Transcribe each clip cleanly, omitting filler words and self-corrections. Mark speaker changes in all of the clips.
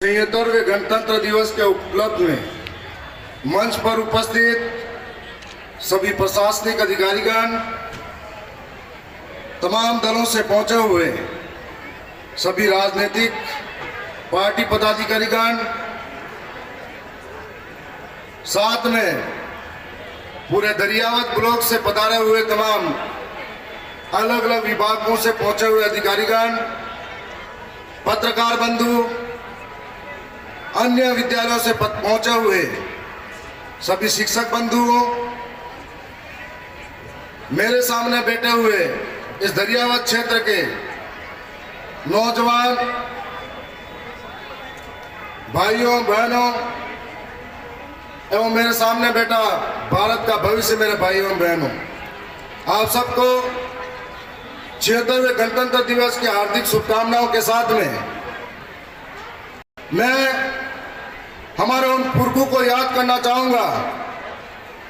Speaker 1: 73वें गणतंत्र दिवस के उपलक्ष्य में मंच पर उपस्थित सभी प्रशासनिक अधिकारीगण, तमाम दलों से पहुंचे हुए सभी राजनीतिक पार्टी पदाधिकारीगण, साथ में पूरे दरियावत ब्लॉक से पधारे हुए तमाम अलग अलग विभागों से पहुंचे हुए अधिकारीगण, पत्रकार बंधु, अन्य विद्यालयों से पहुंचे हुए सभी शिक्षक बंधुओं, मेरे सामने बैठे हुए इस दरियावत क्षेत्र के नौजवान भाइयों बहनों एवं मेरे सामने बैठा भारत का भविष्य मेरे भाइयों बहनों, आप सबको 76वें गणतंत्र दिवस की हार्दिक शुभकामनाओं के साथ में मैं हमारे उन पुरखों को याद करना चाहूंगा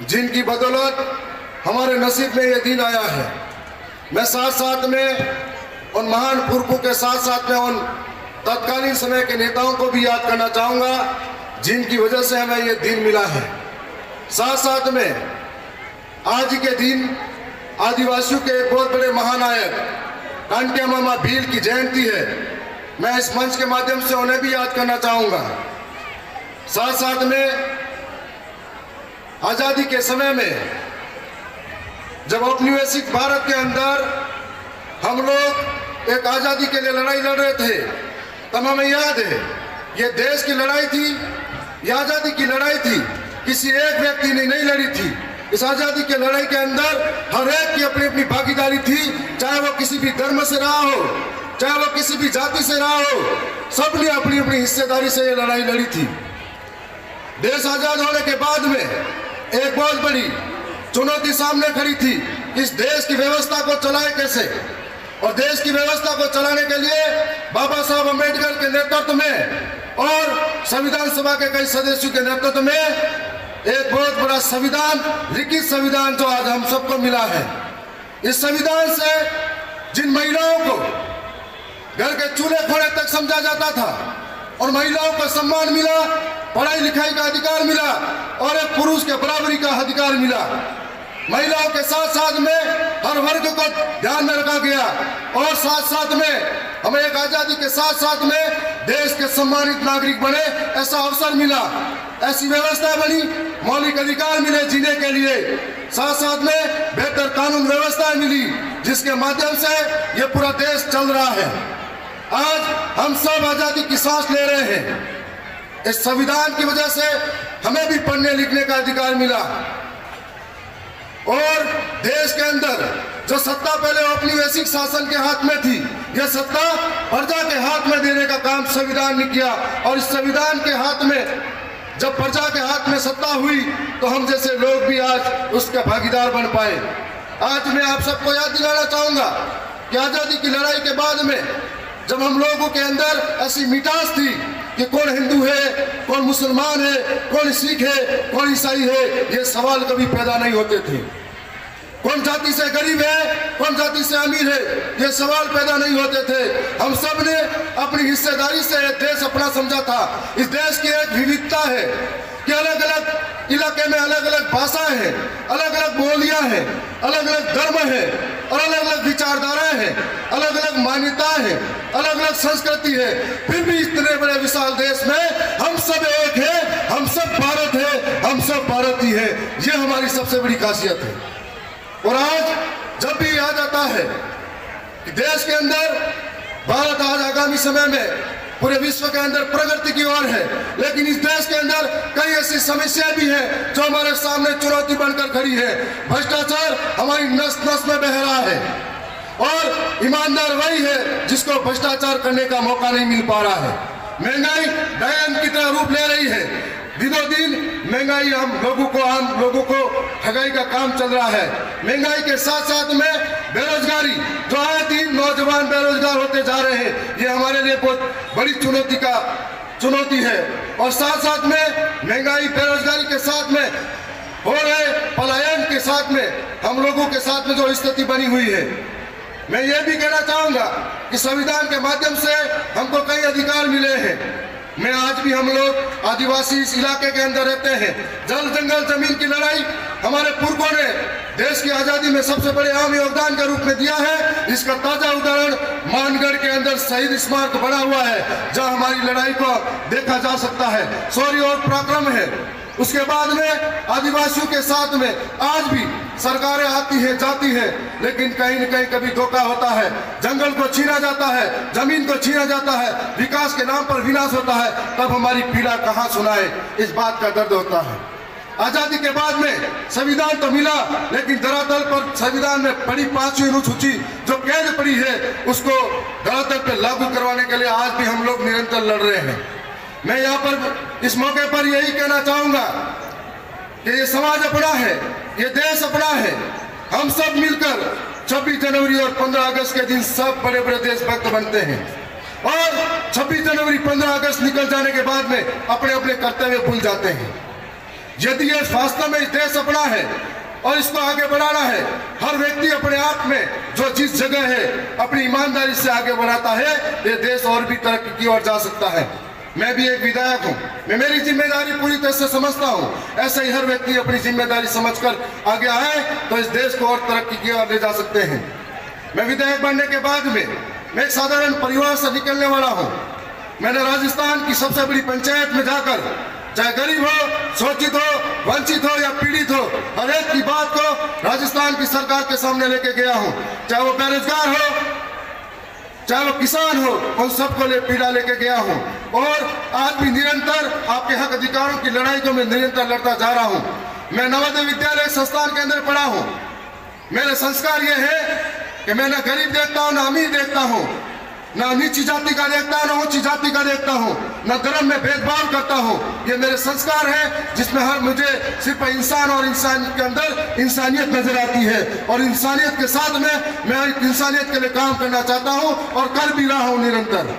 Speaker 1: जिनकी बदौलत हमारे नसीब में ये दिन आया है। मैं साथ साथ में उन महान पुरखों के साथ साथ में उन तत्कालीन समय के नेताओं को भी याद करना चाहूंगा जिनकी वजह से हमें ये दिन मिला है। साथ साथ में आज के दिन आदिवासियों के एक बहुत बड़े महानायक कांटिया मामा भील की जयंती है। मैं इस मंच के माध्यम से उन्हें भी याद करना चाहूंगा। साथ साथ में आजादी के समय में जब औपनिवेशिक भारत के अंदर हम लोग एक आजादी के लिए लड़ाई लड़ रहे थे, तब हमें याद है ये देश की लड़ाई थी, ये आजादी की लड़ाई थी, किसी एक व्यक्ति ने नहीं लड़ी थी। इस आजादी के लड़ाई के अंदर हर एक की अपनी अपनी भागीदारी थी, चाहे वो किसी भी धर्म से रहा हो, चाहे वो किसी भी जाति से रहा हो, सबने अपनी अपनी हिस्सेदारी से ये लड़ाई लड़ी थी। देश आजाद होने के बाद में एक बहुत बड़ी चुनौती सामने खड़ी थी, इस देश की व्यवस्था को चलाए कैसे। और देश की व्यवस्था को चलाने के लिए बाबा साहब अम्बेडकर के नेतृत्व में और संविधान सभा के कई सदस्यों के नेतृत्व में एक बहुत बड़ा संविधान, लिखित संविधान जो आज हम सबको मिला है। इस संविधान से जिन महिलाओं को घर के चूल्हे खोले तक समझा जाता था और महिलाओं को सम्मान मिला, पढ़ाई लिखाई का अधिकार मिला और एक पुरुष के बराबरी का अधिकार मिला। महिलाओं के साथ साथ में हर वर्ग को ध्यान में रखा गया और साथ साथ में हमें एक आजादी के साथ साथ में देश के सम्मानित नागरिक बने ऐसा अवसर मिला, ऐसी व्यवस्था बनी, मौलिक अधिकार मिले जीने के लिए, साथ साथ में बेहतर कानून व्यवस्था मिली जिसके माध्यम से ये पूरा देश चल रहा है। आज हम सब आजादी की सांस ले रहे हैं। इस संविधान की वजह से हमें भी पढ़ने लिखने का अधिकार मिला और देश के अंदर जो सत्ता पहले औपनिवेशिक शासन के हाथ में थी, यह सत्ता प्रजा के हाथ में देने का काम संविधान ने किया। और इस संविधान के हाथ में जब प्रजा के हाथ में सत्ता हुई तो हम जैसे लोग भी आज उसके भागीदार बन पाए। आज मैं आप सबको याद दिलाना चाहूंगा कि आजादी की लड़ाई के बाद में जब हम लोगों के अंदर ऐसी मिठास थी कि कौन हिंदू है, कौन मुसलमान है, कौन सिख है, कौन ईसाई है, ये सवाल कभी पैदा नहीं होते थे। कौन जाति से गरीब है, कौन जाति से अमीर है, ये सवाल पैदा नहीं होते थे। हम सब ने अपनी हिस्सेदारी से देश अपना समझा था। इस देश की एक विविधता है कि अलग अलग इलाके में अलग अलग भाषाएं हैं, अलग अलग बोलियां हैं, अलग अलग धर्म है और अलग अलग विचारधाराएं हैं, अलग अलग मान्यताएं हैं, अलग अलग संस्कृति है। फिर भी इतने बड़े विशाल देश में हम सब एक है, हम सब भारत है, हम सब भारतीय है। ये हमारी सबसे बड़ी खासियत है। और आज जब भी याद आता है कि देश के अंदर भारत आज आगामी समय में पूरे विश्व के अंदर प्रगति की ओर है, लेकिन इस देश के अंदर कई ऐसी समस्याएं भी हैं जो हमारे सामने चुनौती बनकर खड़ी है। भ्रष्टाचार हमारी नस नस में बह रहा है और ईमानदार वही है जिसको भ्रष्टाचार करने का मौका नहीं मिल पा रहा है। महंगाई डायन की तरह रूप ले रही है। दिनों दिन महंगाई आम लोगों को ठगाई का काम चल रहा है। महंगाई के साथ साथ में बेरोजगारी, जो आए दिन नौजवान बेरोजगार होते जा रहे हैं, ये हमारे लिए बहुत बड़ी चुनौती है। और साथ साथ में महंगाई बेरोजगारी के साथ में हो रहे पलायन के साथ में हम लोगों के साथ में जो स्थिति बनी हुई है, मैं ये भी कहना चाहूंगा कि संविधान के माध्यम से हमको कई अधिकार मिले हैं। में आज भी हम लोग आदिवासी इस इलाके के अंदर रहते हैं। जल जंगल जमीन की लड़ाई हमारे पुरखों ने देश की आजादी में सबसे बड़े अहम योगदान के रूप में दिया है। इसका ताजा उदाहरण मानगढ़ के अंदर शहीद स्मारक बना हुआ है, जहां हमारी लड़ाई को देखा जा सकता है। शौर्य और पराक्रम है। उसके बाद में आदिवासियों के साथ में आज भी सरकारें आती है जाती है, लेकिन कहीं न कहीं कभी धोखा होता है। जंगल को छीना जाता है, जमीन को छीना जाता है, विकास के नाम पर विनाश होता है। तब हमारी पीड़ा कहाँ सुनाए, इस बात का दर्द होता है। आजादी के बाद में संविधान तो मिला, लेकिन धरातल पर संविधान में पड़ी 5वीं अनुसूची जो कैद पड़ी है, उसको धरातल पर लागू करवाने के लिए आज भी हम लोग निरंतर लड़ रहे हैं। मैं यहाँ पर इस मौके पर यही कहना चाहूंगा कि ये समाज अपना है, ये देश अपना है। हम सब मिलकर 26 जनवरी और 15 अगस्त के दिन सब बड़े बड़े देशभक्त बनते हैं, और 26 जनवरी 15 अगस्त निकल जाने के बाद में अपने अपने कर्तव्य भूल जाते हैं। यदि ये वास्तव में देश अपना है और इसको आगे बढ़ाना है, हर व्यक्ति अपने आप में जो जिस जगह है अपनी ईमानदारी से आगे बढ़ाता है, ये देश और भी तरक्की की ओर जा सकता है। मैं भी एक विधायक हूँ, मैं मेरी जिम्मेदारी पूरी तरह से समझता हूँ। ऐसे ही हर व्यक्ति अपनी जिम्मेदारी समझकर आगे आए तो इस देश को और तरक्की की ओर ले जा सकते हैं। मैं विधायक बनने के बाद में मैं एक साधारण परिवार से निकलने वाला हूँ। मैंने राजस्थान की सबसे बड़ी पंचायत में जाकर, चाहे गरीब हो, शोषित हो, वंचित हो या पीड़ित हो, हर एक की बात को राजस्थान की सरकार के सामने लेके गया हूँ। चाहे वो बेरोजगार हो, चाहे वो किसान हो, उन सबको पीड़ा लेके गया हूँ। और आज भी निरंतर आपके हक अधिकारों की लड़ाई को मैं निरंतर लड़ता जा रहा हूँ। मैं नवोदय विद्यालय संस्थान के अंदर पढ़ा हूँ। मेरे संस्कार ये है कि मैं ना गरीब देखता हूँ ना अमीर देखता हूँ, ना नीची जाति का देखता हूँ ना ऊंची जाति का देखता हूँ, ना धर्म में भेदभाव करता हूँ। ये मेरे संस्कार है जिसमें हर मुझे सिर्फ इंसान और इंसान के अंदर इंसानियत नजर आती है, और इंसानियत के साथ में मैं इंसानियत के लिए काम करना चाहता हूँ और कर भी रहा हूँ निरंतर।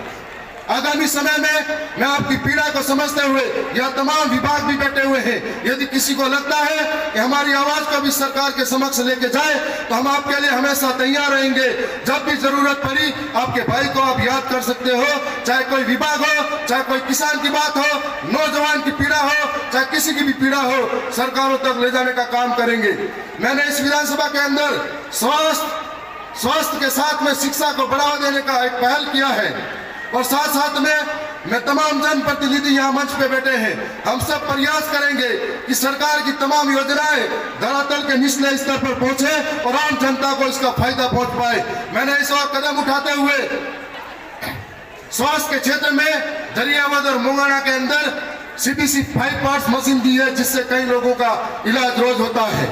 Speaker 1: आगामी समय में मैं आपकी पीड़ा को समझते हुए यह तमाम विभाग भी बैठे हुए हैं। यदि किसी को लगता है कि हमारी आवाज को भी सरकार के समक्ष लेके जाए तो हम आपके लिए हमेशा तैयार रहेंगे। जब भी जरूरत पड़ी आपके भाई को आप याद कर सकते हो, चाहे कोई विभाग हो, चाहे कोई किसान की बात हो, नौजवान की पीड़ा हो, चाहे किसी की भी पीड़ा हो, सरकारों तक ले जाने का काम करेंगे। मैंने इस विधानसभा के अंदर स्वास्थ्य के साथ में शिक्षा को बढ़ावा देने का एक पहल किया है, और साथ साथ में मैं तमाम जनप्रतिनिधि यहाँ मंच पे बैठे हैं, हम सब प्रयास करेंगे कि सरकार की तमाम योजनाएं धरातल के निचले स्तर पर पहुंचे और आम जनता को इसका फायदा पहुंच पाए। मैंने इस वक्त कदम उठाते हुए स्वास्थ्य के क्षेत्र में दरियावद और मुंगाना के अंदर CPC 5 पार्ट्स मशीन दी है, जिससे कई लोगों का इलाज रोज होता है।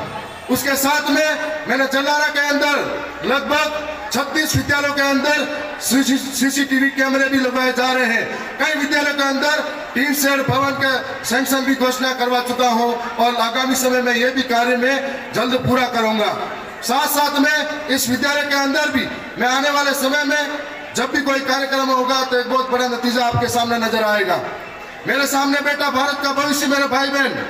Speaker 1: उसके साथ में मैंने जलारा के अंदर लगभग 36 विद्यालयों के अंदर CCTV कैमरे भी लगाए जा रहे हैं। कई विद्यालयों के अंदर 3 शेड भवन के सैंक्शन भी घोषणा करवा चुका हूं, और आगामी समय में यह भी कार्य में जल्द पूरा करूंगा। साथ साथ में इस विद्यालय के अंदर भी मैं आने वाले समय में जब भी कोई कार्यक्रम होगा तो एक बहुत बड़ा नतीजा आपके सामने नजर आएगा। मेरे सामने बेटा भारत का भविष्य, मेरे भाई बहन,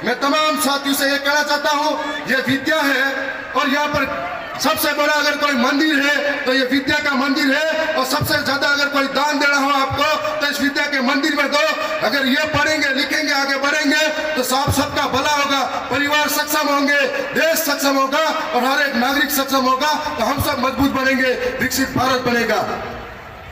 Speaker 1: मैं तमाम साथियों से ये कहना चाहता हूँ, ये विद्या है, और यहाँ पर सबसे बड़ा अगर कोई मंदिर है तो ये विद्या का मंदिर है, और सबसे ज्यादा अगर कोई दान देना हो आपको तो इस विद्या के मंदिर में दो। अगर ये पढ़ेंगे लिखेंगे आगे बढ़ेंगे तो सबका भला होगा, परिवार सक्षम होंगे, देश सक्षम होगा, और हर एक नागरिक सक्षम होगा, तो हम सब मजबूत बनेंगे, विकसित भारत बनेगा।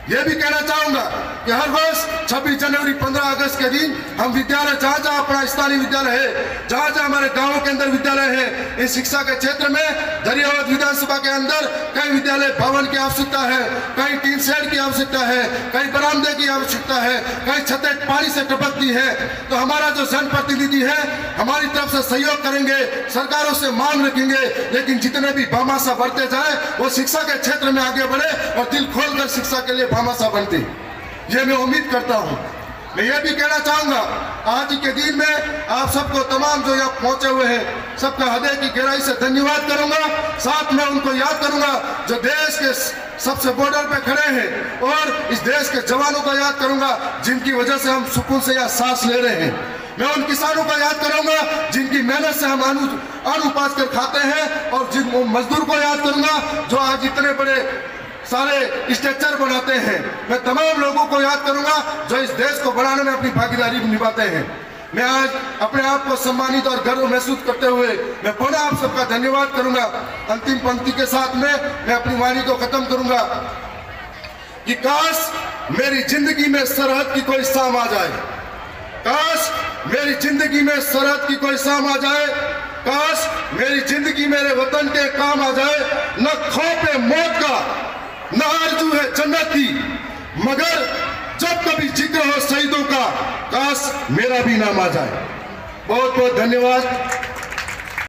Speaker 1: यह भी कहना चाहूंगा कि हर वर्ष 26 जनवरी 15 अगस्त के दिन हम विद्यालय, जहाँ जहाँ अपना स्थानीय विद्यालय है, जहाँ जहाँ हमारे गांवों के अंदर विद्यालय है, इस शिक्षा के क्षेत्र में दरियावद विधानसभा के अंदर कई विद्यालय भवन की आवश्यकता है, कई टीन शेड की आवश्यकता है, कई बरामदे की आवश्यकता है, कई छतें पानी से टपकती है। तो हमारा जो जनप्रतिनिधि है हमारी तरफ से सहयोग करेंगे, सरकारों से मांग रखेंगे, लेकिन जितने भी भामाशाह बढ़ते जाए वो शिक्षा के क्षेत्र में आगे बढ़े और दिल खोलकर शिक्षा के लिए भामाशाह बनती, ये मैं उम्मीद करता हूं। मैं ये भी कहना चाहूंगा, आज के दिन में आप सबको, तमाम जो यहाँ पहुंचे हुए हैं, सबका हृदय की गहराई से धन्यवाद करूंगा। साथ में उनको याद करूंगा जो देश के सबसे बॉर्डर पे खड़े हैं, और इस देश के जवानों को याद करूंगा जिनकी वजह से हम सुकून से यहाँ सांस ले रहे हैं। मैं उन किसानों को याद करूंगा जिनकी मेहनत से हम अन्न उपाज कर खाते हैं, और जिन मजदूर को याद करूंगा जो आज इतने बड़े सारे स्ट्रक्चर बनाते हैं, मैं तमाम लोगों को याद करूंगा जो इस देश को बनाने में अपनी भागीदारी निभाते हैं। मैं आज अपने आप को सम्मानित और गर्व महसूस करते हुए मैं पुनः आप सबका धन्यवाद करूंगा। अंतिम पंक्ति के साथ में मैं अपनी वाणी को खत्म करूंगा कि काश मेरी जिंदगी में सरहद की कोई शाम आ जाए, काश मेरी जिंदगी में सरहद की कोई शाम आ जाए, काश मेरी जिंदगी मेरे वतन के काम आ जाए। न खौफ है मौत का, न आरज़ू है जन्नत की, मगर जब कभी जिक्र हो शहीदों का, काश मेरा भी नाम आ जाए। बहुत बहुत धन्यवाद।